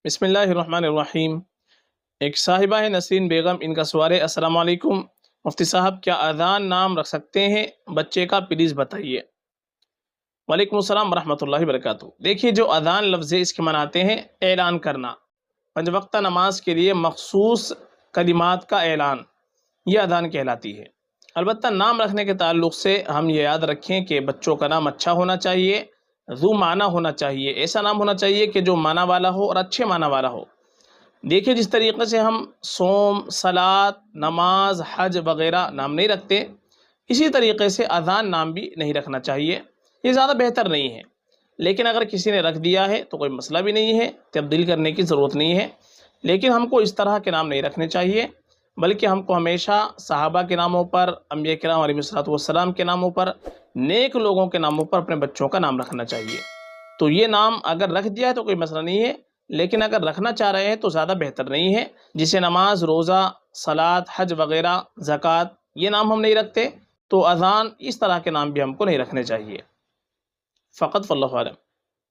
بسم اللہ الرحمن الرحیم۔ ایک صاحبہ ہے نسرین بیگم، ان کا سوال ہے السلام علیکم مفتی صاحب، کیا اذان نام رکھ سکتے ہیں بچے کا؟ پلیز بتائیے۔ وعلیکم السلام ورحمۃ اللہ وبرکاتہ۔ دیکھیے، جو اذان لفظ ہے اس کے مناتے ہیں اعلان کرنا، پنج وقتہ نماز کے لیے مخصوص کلمات کا اعلان، یہ اذان کہلاتی ہے۔ البتہ نام رکھنے کے تعلق سے ہم یہ یاد رکھیں کہ بچوں کا نام اچھا ہونا چاہیے، ذو معنی ہونا چاہیے، ایسا نام ہونا چاہیے کہ جو معنی والا ہو اور اچھے معنی والا ہو۔ دیکھیے، جس طریقے سے ہم صوم، صلاۃ، نماز، حج وغیرہ نام نہیں رکھتے، اسی طریقے سے اذان نام بھی نہیں رکھنا چاہیے۔ یہ زیادہ بہتر نہیں ہے، لیکن اگر کسی نے رکھ دیا ہے تو کوئی مسئلہ بھی نہیں ہے، تبدیل کرنے کی ضرورت نہیں ہے۔ لیکن ہم کو اس طرح کے نام نہیں رکھنے چاہیے، بلکہ ہم کو ہمیشہ صحابہ کے ناموں پر، انبیاء کرام علیہ الصلوۃ والسلام کے ناموں پر، نیک لوگوں کے ناموں پر اپنے بچوں کا نام رکھنا چاہیے۔ تو یہ نام اگر رکھ دیا ہے تو کوئی مسئلہ نہیں ہے، لیکن اگر رکھنا چاہ رہے ہیں تو زیادہ بہتر نہیں ہے۔ جسے نماز، روزہ، صلاۃ، حج وغیرہ، زکوٰۃ، یہ نام ہم نہیں رکھتے، تو اذان اس طرح کے نام بھی ہم کو نہیں رکھنے چاہیے۔ فقط واللہ اعلم۔